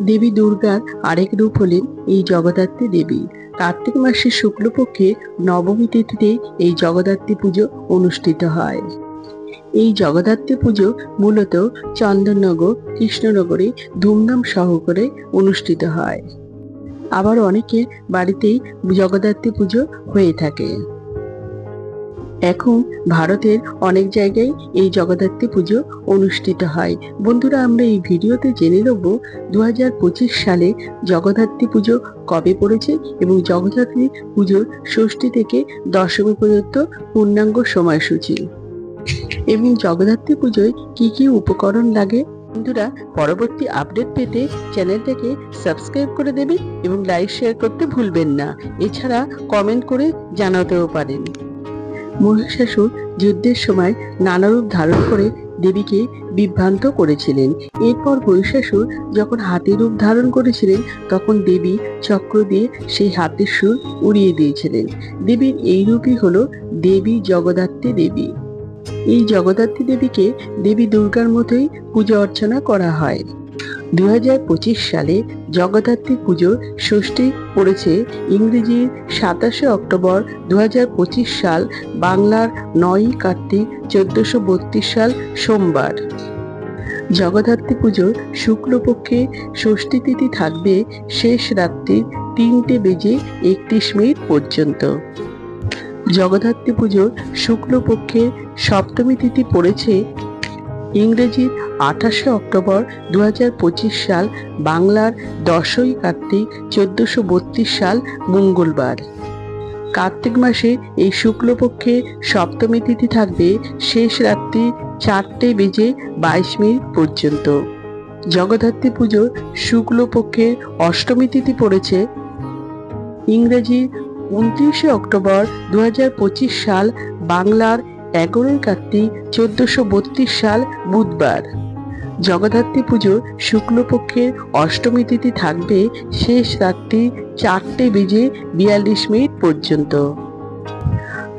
দেবী দুর্গার আরেক রূপ হলেন এই জগদ্ধাত্রী দেবী। কার্তিক মাসের শুক্লপক্ষে নবমী তিথিতে এই জগদ্ধাত্রী পুজো অনুষ্ঠিত হয়। এই জগদ্ধাত্রী পুজো মূলত চন্দননগর, কৃষ্ণনগরে ধুমধাম সহকারে অনুষ্ঠিত হয়। আবার অনেকের বাড়িতেই জগদ্ধাত্রী পুজো হয়ে থাকে। এখন ভারতের অনেক জায়গায় এই জগদ্ধাত্রী পুজো অনুষ্ঠিত হয়। বন্ধুরা, আমরা এই ভিডিওতে জেনে নেব 2025 সালে জগদ্ধাত্রী পুজো কবে পড়েছে এবং জগদ্ধাত্রী পুজোর ষষ্ঠী থেকে দশমী পর্যন্ত পূর্ণাঙ্গ সময়সূচি এবং জগদ্ধাত্রী পুজোয় কি কি উপকরণ লাগে। বন্ধুরা, পরবর্তী আপডেট পেতে চ্যানেলটাকে সাবস্ক্রাইব করে দেবেন এবং লাইক শেয়ার করতে ভুলবেন না। এছাড়া কমেন্ট করে জানাতেও পারেন। মহিষাসুর যুদ্ধের সময় নানা রূপ ধারণ করে দেবীকে বিভ্রান্ত করেছিলেন। এরপর মহিষাসুর যখন হাতির রূপ ধারণ করেছিলেন, তখন দেবী চক্র দিয়ে সেই হাতির সুর উড়িয়ে দিয়েছিলেন। দেবীর এই রূপই হলো দেবী জগদ্ধাত্রী দেবী। এই জগদ্ধাত্রী দেবীকে দেবী দুর্গার মতোই পূজা অর্চনা করা হয়। 2025 সালে জগদ্ধাত্রী পুজোর ষষ্ঠী পড়েছে ইংরেজির 27 অক্টোবর 2025 সাল, বাংলার 9ই কার্তিক 1432 সাল সোমবার। জগদ্ধাত্রী পুজোর শুক্লপক্ষে ষষ্ঠী তিথি থাকবে শেষ রাত্রি 3:31 পর্যন্ত। জগদ্ধাত্রী পুজোর শুক্লপক্ষে সপ্তমী তিথি পড়েছে ইংরেজির 28 অক্টোবর 2025 সাল, বাংলার 10ই কার্তিক 1432 সাল মঙ্গলবার। কার্তিক মাসে এই শুক্লপক্ষে সপ্তমী তিথি থাকবে শেষ রাত্রি 4:22 পর্যন্ত। জগদ্ধাত্রী পুজোর শুক্লপক্ষে অষ্টমী তিথি পড়েছে ইংরেজি 29 অক্টোবর 2025 সাল, বাংলার 11ই কার্তিক 1432 সাল বুধবার। জগদ্ধাত্রী পুজোর শুক্লপক্ষের অষ্টমী তিথি থাকবে শেষ রাত্রি 4:42 পর্যন্ত।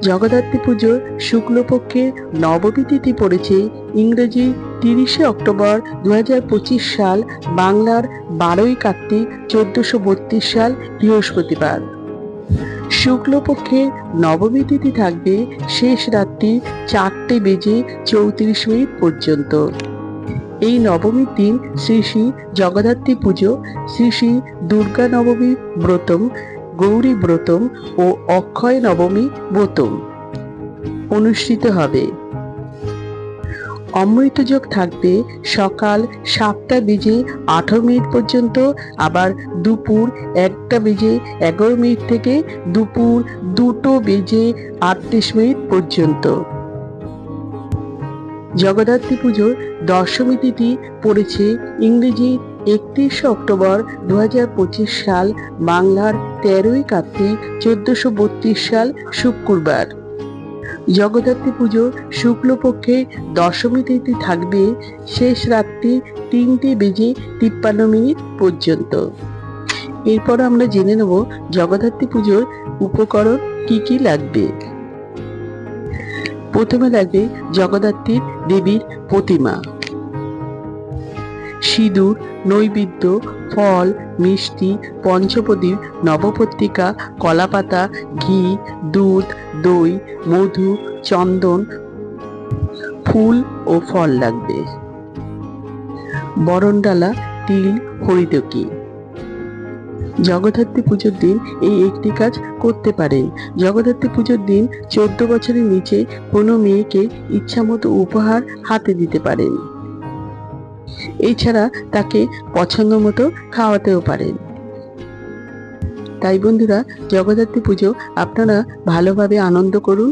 জগদ্ধাত্রী পুজোর শুক্লপক্ষের নবমী তিথি পড়েছে ইংরেজি 30 অক্টোবর 2025 সাল, বাংলার 12ই কার্তিক 1432 সাল বৃহস্পতিবার। শুক্লপক্ষের নবমী তিথি থাকবে শেষ রাত্রি 4:34 পর্যন্ত। এই নবমীর দিন শ্রী শ্রী জগদ্ধাত্রী পুজো, শ্রী শ্রী দুর্গা নবমী ব্রতম, গৌরী ব্রতম ও অক্ষয় নবমী ব্রতম অনুষ্ঠিত হবে। অমৃতযোগ থাকবে সকাল 7:18 পর্যন্ত, আবার দুপুর 1:11 থেকে দুপুর 2:38 পর্যন্ত। জগদ্ধাত্রী পুজোর দশমী তিথি পড়েছে ইংরেজি 31 অক্টোবর 2025 সাল, বাংলার 13ই কার্তিক 1432 সাল শুক্রবার। জগদ্ধাত্রী পুজো শুক্লপক্ষে দশমী তিথি থাকবে শেষ রাত্রি 3:53 পর্যন্ত। এরপর আমরা জেনে নেব জগদ্ধাত্রী পুজোর উপকরণ কি কি লাগবে। প্রথমে লাগবে জগদ্ধাত্রী দেবীর প্রতিমা, সিঁদুর, নৈবেদ্য, ফল, মিষ্টি, পঞ্চপ্রদীপ, নবপত্রিকা, কলাপাতা, ঘি, দুধ, দই, মধু, চন্দন, ফুল ও ফল লাগবে। বরণডালা, তিল, হরিতকি। জগদ্ধাত্রী পুজোর দিন এই একটি কাজ করতে পারেন। জগদ্ধাত্রী পুজোর দিন 14 বছরের নিচে কোনো মেয়েকে ইচ্ছামতো উপহার হাতে দিতে পারেন। এছাড়া তাকে পছন্দ মতো খাওয়াতেও পারেন। তাই বন্ধুরা, জগদ্ধাত্রী পুজো আপনারা ভালোভাবে আনন্দ করুন।